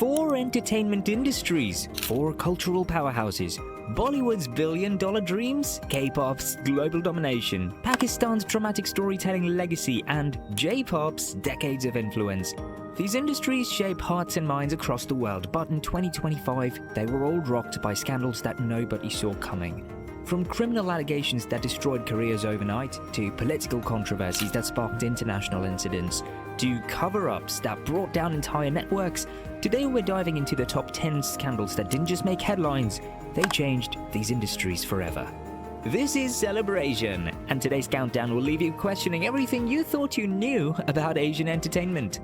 Four entertainment industries, four cultural powerhouses, Bollywood's billion-dollar dreams, K-pop's global domination, Pakistan's dramatic storytelling legacy, and J-pop's decades of influence. These industries shape hearts and minds across the world, but in 2025, they were all rocked by scandals that nobody saw coming. From criminal allegations that destroyed careers overnight, to political controversies that sparked international incidents, to cover-ups that brought down entire networks, today we're diving into the top 10 scandals that didn't just make headlines, they changed these industries forever. This is CelebrAsian, and today's countdown will leave you questioning everything you thought you knew about Asian entertainment.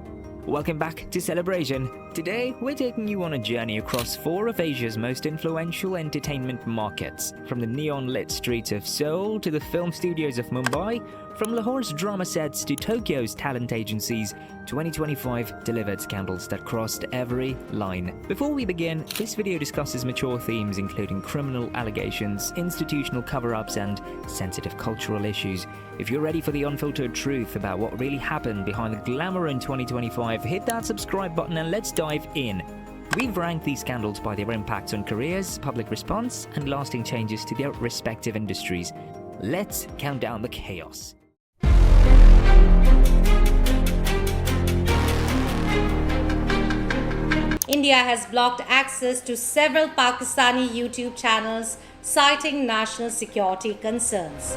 Welcome back to CelebrAsian. Today, we're taking you on a journey across four of Asia's most influential entertainment markets. From the neon-lit streets of Seoul to the film studios of Mumbai, from Lahore's drama sets to Tokyo's talent agencies, 2025 delivered scandals that crossed every line. Before we begin, this video discusses mature themes including criminal allegations, institutional cover-ups, and sensitive cultural issues. If you're ready for the unfiltered truth about what really happened behind the glamour in 2025, hit that subscribe button and let's dive in. We've ranked these scandals by their impacts on careers, public response, and lasting changes to their respective industries. Let's count down the chaos. India has blocked access to several Pakistani YouTube channels, citing national security concerns.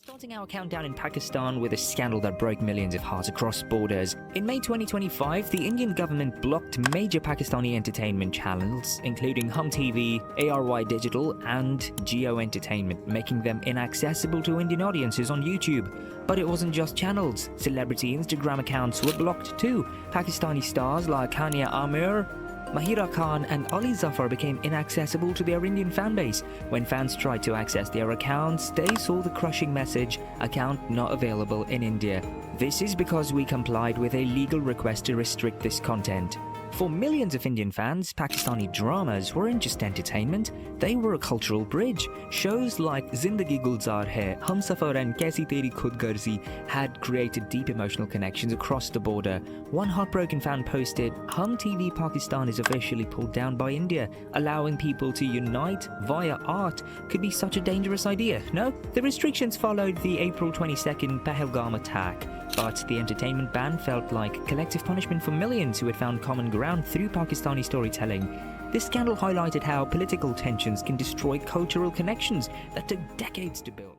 Starting our countdown in Pakistan with a scandal that broke millions of hearts across borders. In May 2025, the Indian government blocked major Pakistani entertainment channels, including Hum TV, ARY Digital, and Jio Entertainment, making them inaccessible to Indian audiences on YouTube. But it wasn't just channels. Celebrity Instagram accounts were blocked too. Pakistani stars like Hania Amir, Mahira Khan and Ali Zafar became inaccessible to their Indian fanbase. When fans tried to access their accounts, they saw the crushing message, "Account not available in India." This is because we complied with a legal request to restrict this content. For millions of Indian fans, Pakistani dramas weren't just entertainment, they were a cultural bridge. Shows like Zindagi Gulzar Hai, Humsafar and Kaisi Teri Khudgarzi had created deep emotional connections across the border. One heartbroken fan posted, "Hum TV Pakistan is officially pulled down by India. Allowing people to unite via art could be such a dangerous idea." No, the restrictions followed the April 22nd Pahalgam attack. But the entertainment ban felt like collective punishment for millions who had found common ground through Pakistani storytelling. This scandal highlighted how political tensions can destroy cultural connections that took decades to build.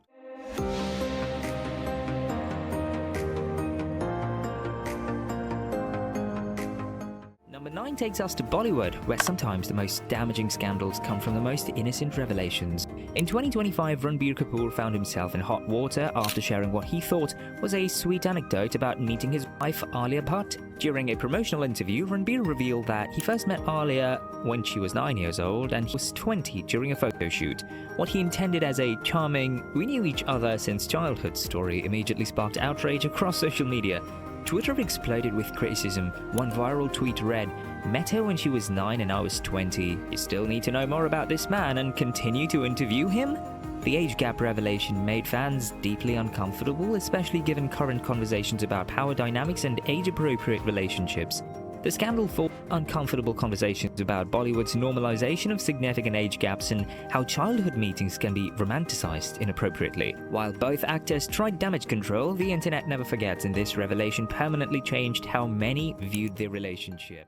Number 9 takes us to Bollywood, where sometimes the most damaging scandals come from the most innocent revelations. In 2025, Ranbir Kapoor found himself in hot water after sharing what he thought was a sweet anecdote about meeting his wife Alia Bhatt. During a promotional interview, Ranbir revealed that he first met Alia when she was 9 years old and he was 20 during a photo shoot. What he intended as a charming, "we knew each other since childhood" story immediately sparked outrage across social media. Twitter exploded with criticism. One viral tweet read, "Met her when she was 9 and I was 20. You still need to know more about this man and continue to interview him?" The age gap revelation made fans deeply uncomfortable, especially given current conversations about power dynamics and age-appropriate relationships. The scandal forced uncomfortable conversations about Bollywood's normalization of significant age gaps and how childhood meetings can be romanticized inappropriately. While both actors tried damage control, the internet never forgets, and this revelation permanently changed how many viewed their relationship.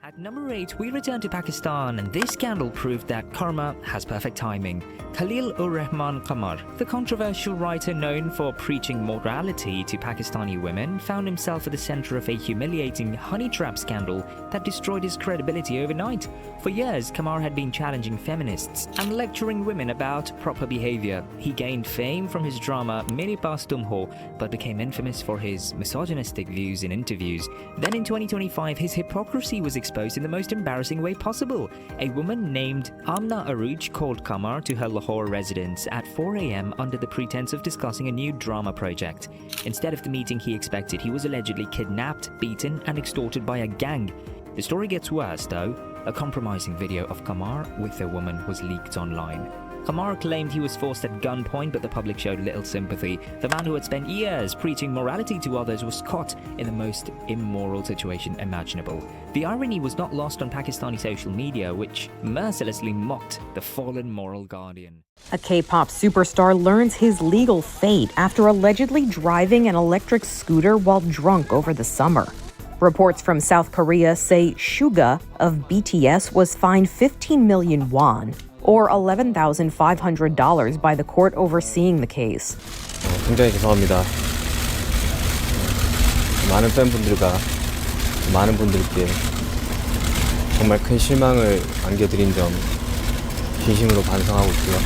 At number 8, we return to Pakistan, and this scandal proved that karma has perfect timing. Khalil-ur-Rahman Qamar, the controversial writer known for preaching morality to Pakistani women, found himself at the center of a humiliating honey trap scandal that destroyed his credibility overnight. For years, Qamar had been challenging feminists and lecturing women about proper behavior. He gained fame from his drama Mere Paas Tum Ho, but became infamous for his misogynistic views in interviews. Then in 2025, his hypocrisy was exposed in the most embarrassing way possible. A woman named Amna Aruj called Qamar to her Lahore residence at 4 a.m. under the pretense of discussing a new drama project. Instead of the meeting he expected, he was allegedly kidnapped, beaten, and extorted by a gang. The story gets worse, though. A compromising video of Qamar with a woman was leaked online. Kamar claimed he was forced at gunpoint, but the public showed little sympathy. The man who had spent years preaching morality to others was caught in the most immoral situation imaginable. The irony was not lost on Pakistani social media, which mercilessly mocked the fallen moral guardian. A K-pop superstar learns his legal fate after allegedly driving an electric scooter while drunk over the summer. Reports from South Korea say Suga of BTS was fined 15 million won, or $11,500 by the court overseeing the case. 굉장히 죄송합니다. 많은 팬분들과 많은 분들께 정말 큰 실망을 안겨드린 점 진심으로 반성하고 있고요.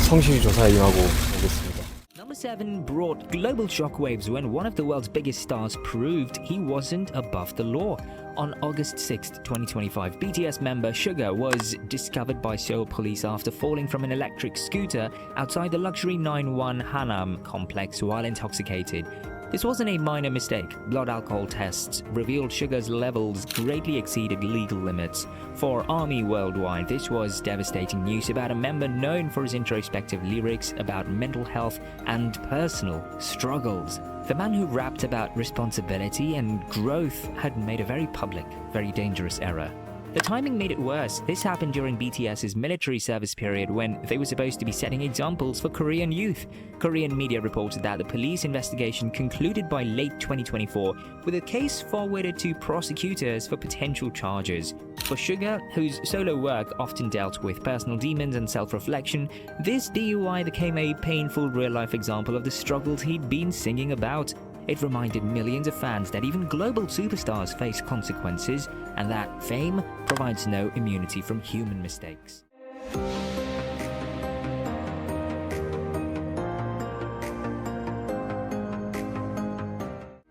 성실히 조사에 임하고 오겠습니다. Number 7 brought global shockwaves when one of the world's biggest stars proved he wasn't above the law. On August 6, 2025, BTS member Suga was discovered by Seoul police after falling from an electric scooter outside the luxury 9-1 Hanam complex while intoxicated. This wasn't a minor mistake. Blood alcohol tests revealed Suga's levels greatly exceeded legal limits. For ARMY worldwide, this was devastating news about a member known for his introspective lyrics about mental health and personal struggles. The man who rapped about responsibility and growth had made a very public, very dangerous error. The timing made it worse. This happened during BTS's military service period when they were supposed to be setting examples for Korean youth. Korean media reported that the police investigation concluded by late 2024 with a case forwarded to prosecutors for potential charges. For Suga, whose solo work often dealt with personal demons and self-reflection, this DUI became a painful real-life example of the struggles he'd been singing about. It reminded millions of fans that even global superstars face consequences and that fame provides no immunity from human mistakes.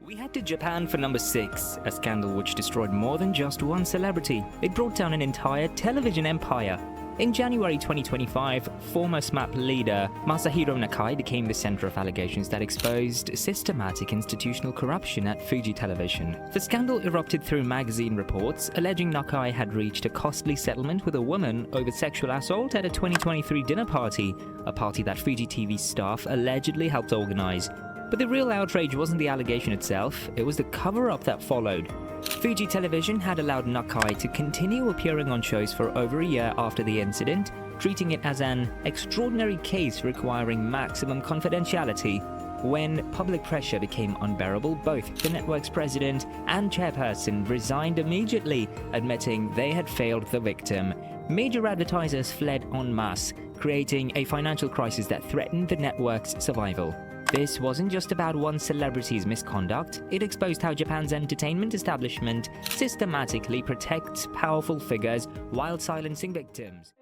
We head to Japan for number 6, a scandal which destroyed more than just one celebrity. It brought down an entire television empire. In January 2025, former SMAP leader Masahiro Nakai became the center of allegations that exposed systematic institutional corruption at Fuji Television. The scandal erupted through magazine reports alleging Nakai had reached a costly settlement with a woman over sexual assault at a 2023 dinner party, a party that Fuji TV staff allegedly helped organize. But the real outrage wasn't the allegation itself, it was the cover-up that followed. Fuji Television had allowed Nakai to continue appearing on shows for over a year after the incident, treating it as an extraordinary case requiring maximum confidentiality. When public pressure became unbearable, both the network's president and chairperson resigned immediately, admitting they had failed the victim. Major advertisers fled en masse, creating a financial crisis that threatened the network's survival. This wasn't just about one celebrity's misconduct, it exposed how Japan's entertainment establishment systematically protects powerful figures while silencing victims.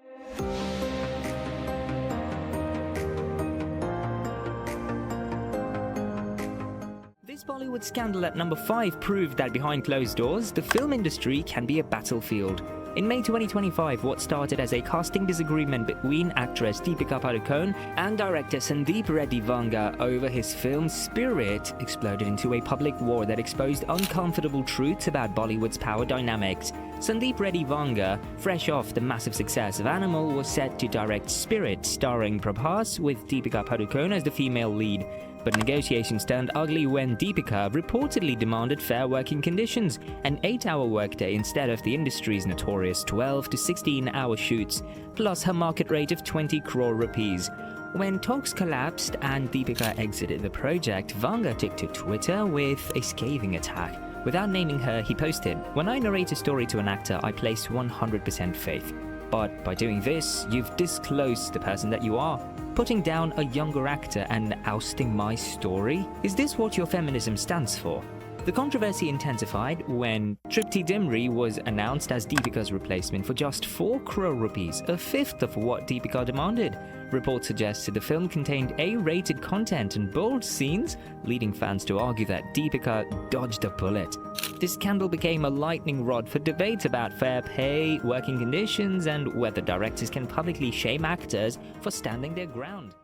This Bollywood scandal at number 5 proved that behind closed doors, the film industry can be a battlefield. In May 2025, what started as a casting disagreement between actress Deepika Padukone and director Sandeep Reddy Vanga over his film Spirit exploded into a public war that exposed uncomfortable truths about Bollywood's power dynamics. Sandeep Reddy Vanga, fresh off the massive success of Animal, was set to direct Spirit, starring Prabhas with Deepika Padukone as the female lead. But negotiations turned ugly when Deepika reportedly demanded fair working conditions, an 8-hour workday instead of the industry's notorious 12 to 16-hour shoots, plus her market rate of 20 crore rupees. When talks collapsed and Deepika exited the project, Vanga took to Twitter with a scathing attack. Without naming her, he posted, "When I narrate a story to an actor, I place 100% faith. But by doing this, you've disclosed the person that you are. Putting down a younger actor and ousting my story? Is this what your feminism stands for?" The controversy intensified when Tripti Dimri was announced as Deepika's replacement for just 4 crore rupees, a fifth of what Deepika demanded. Reports suggested the film contained A-rated content and bold scenes, leading fans to argue that Deepika dodged a bullet. This scandal became a lightning rod for debates about fair pay, working conditions, and whether directors can publicly shame actors for standing their ground.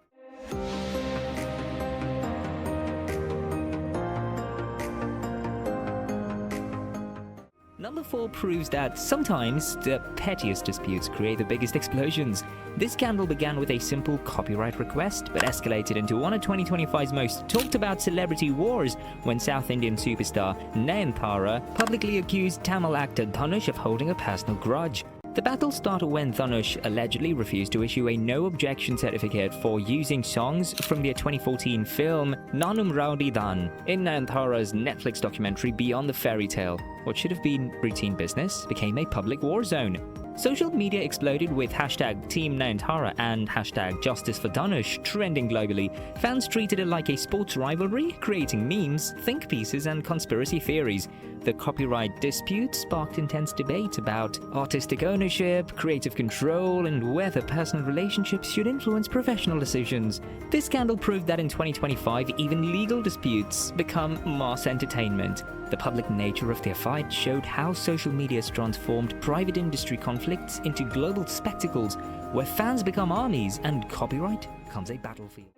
Number Number 4 proves that sometimes the pettiest disputes create the biggest explosions. This scandal began with a simple copyright request, but escalated into one of 2025's most talked about celebrity wars when South Indian superstar Nayanthara publicly accused Tamil actor Dhanush of holding a personal grudge. The battle started when Dhanush allegedly refused to issue a no-objection certificate for using songs from their 2014 film Nanum Rowdy Dan in Nayanthara's Netflix documentary Beyond the Fairy Tale. What should have been routine business became a public war zone. Social media exploded with hashtag Team Nayanthara and hashtag Justice for Dhanush trending globally. Fans treated it like a sports rivalry, creating memes, think pieces, and conspiracy theories. The copyright dispute sparked intense debate about artistic ownership, creative control, and whether personal relationships should influence professional decisions. This scandal proved that in 2025, even legal disputes become mass entertainment. The public nature of their fight showed how social media has transformed private industry conflicts into global spectacles where fans become armies and copyright becomes a battlefield.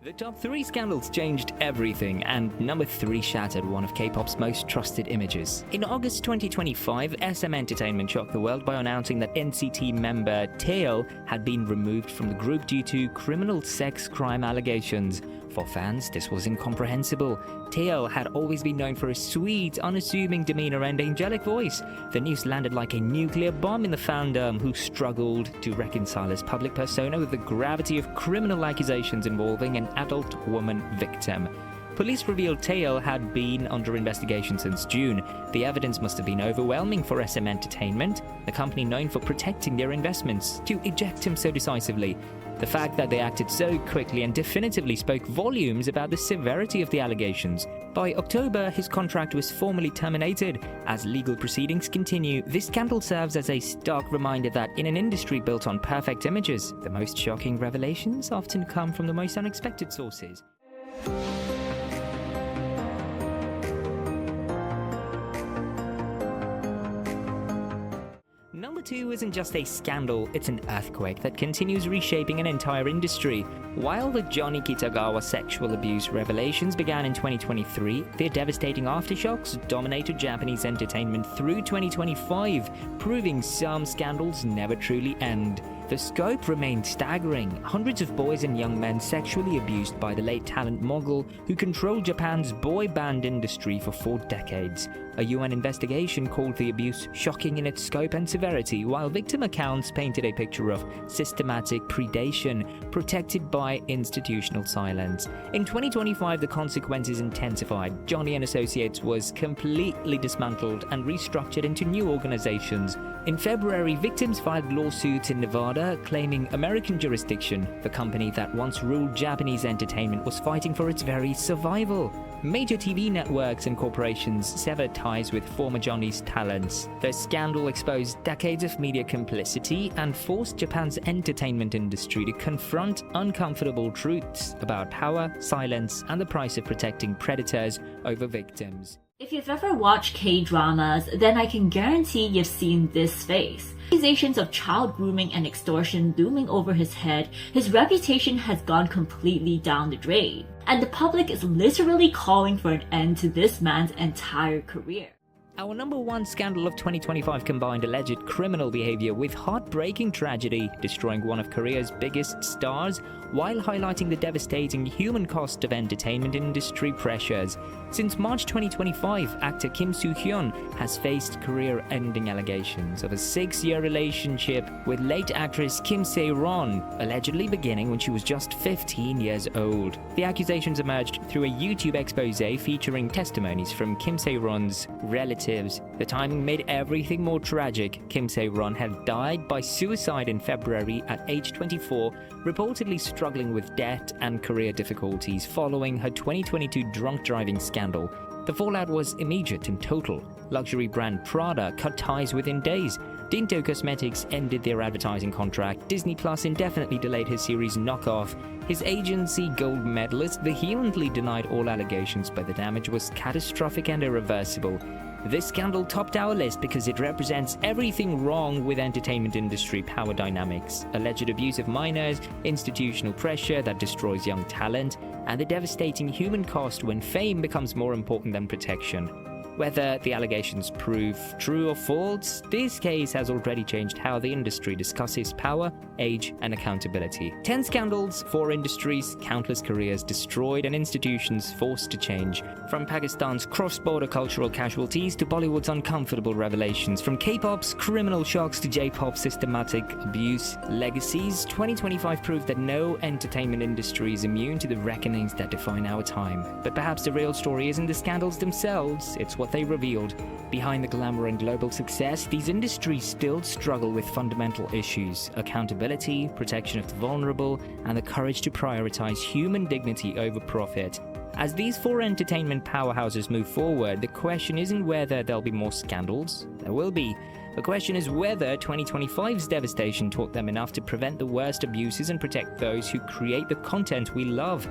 The top 3 scandals changed everything, and number 3 shattered one of K-pop's most trusted images. In August 2025, SM Entertainment shocked the world by announcing that NCT member Taeil had been removed from the group due to criminal sex crime allegations. For fans, this was incomprehensible. Taeil had always been known for a sweet, unassuming demeanor and angelic voice. The news landed like a nuclear bomb in the fandom, who struggled to reconcile his public persona with the gravity of criminal accusations involving an adult woman victim. Police revealed Taeil had been under investigation since June. The evidence must have been overwhelming for SM Entertainment, the company known for protecting their investments, to eject him so decisively. The fact that they acted so quickly and definitively spoke volumes about the severity of the allegations. By October, his contract was formally terminated. As legal proceedings continue, this scandal serves as a stark reminder that in an industry built on perfect images, the most shocking revelations often come from the most unexpected sources. Number 2 isn't just a scandal, it's an earthquake that continues reshaping an entire industry. While the Johnny Kitagawa sexual abuse revelations began in 2023, their devastating aftershocks dominated Japanese entertainment through 2025, proving some scandals never truly end. The scope remained staggering. Hundreds of boys and young men sexually abused by the late talent mogul who controlled Japan's boy band industry for 4 decades. A UN investigation called the abuse shocking in its scope and severity, while victim accounts painted a picture of systematic predation protected by institutional silence. In 2025, the consequences intensified. Johnny and Associates was completely dismantled and restructured into new organizations. In February, victims filed lawsuits in Nevada claiming American jurisdiction. The company that once ruled Japanese entertainment was fighting for its very survival. Major TV networks and corporations severed ties with former Johnny's talents. The scandal exposed decades of media complicity and forced Japan's entertainment industry to confront uncomfortable truths about power, silence, and the price of protecting predators over victims. If you've ever watched K-dramas, then I can guarantee you've seen this face. Accusations of child grooming and extortion looming over his head, his reputation has gone completely down the drain. And the public is literally calling for an end to this man's entire career. Our number 1 scandal of 2025 combined alleged criminal behavior with heartbreaking tragedy, destroying one of Korea's biggest stars, while highlighting the devastating human cost of entertainment industry pressures. Since March 2025, actor Kim Soo-hyun has faced career-ending allegations of a 6-year relationship with late actress Kim Se-ron, allegedly beginning when she was just 15 years old. The accusations emerged through a YouTube expose featuring testimonies from Kim Se-ron's relatives. The timing made everything more tragic. Kim Se-ron had died by suicide in February at age 24, reportedly struggling with debt and career difficulties following her 2022 drunk driving scandal. The fallout was immediate and total. Luxury brand Prada cut ties within days. Dinto Cosmetics ended their advertising contract. Disney Plus indefinitely delayed his series Knockoff. His agency, gold medalist, vehemently denied all allegations, but the damage was catastrophic and irreversible. This scandal topped our list because it represents everything wrong with entertainment industry power dynamics: alleged abuse of minors, institutional pressure that destroys young talent, and the devastating human cost when fame becomes more important than protection. Whether the allegations prove true or false, this case has already changed how the industry discusses power, age, and accountability. 10 scandals, 4 industries, countless careers destroyed, and institutions forced to change. From Pakistan's cross-border cultural casualties to Bollywood's uncomfortable revelations, from K-pop's criminal shocks to J-pop's systematic abuse legacies, 2025 proved that no entertainment industry is immune to the reckonings that define our time. But perhaps the real story isn't the scandals themselves, it's what they revealed. Behind the glamour and global success, these industries still struggle with fundamental issues: accountability, protection of the vulnerable, and the courage to prioritize human dignity over profit. As these 4 entertainment powerhouses move forward, the question isn't whether there'll be more scandals. There will be. The question is whether 2025's devastation taught them enough to prevent the worst abuses and protect those who create the content we love.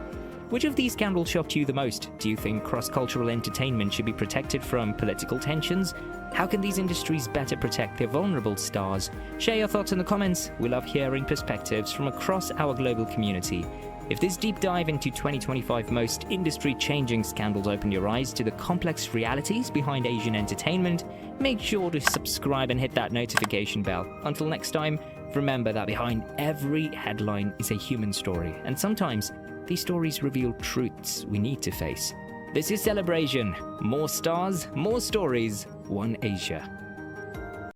Which of these scandals shocked you the most? Do you think cross-cultural entertainment should be protected from political tensions? How can these industries better protect their vulnerable stars? Share your thoughts in the comments. We love hearing perspectives from across our global community. If this deep dive into 2025 most industry-changing scandals opened your eyes to the complex realities behind Asian entertainment, make sure to subscribe and hit that notification bell. Until next time, remember that behind every headline is a human story, and sometimes these stories reveal truths we need to face. This is CelebrAsian. More stars, more stories, one Asia.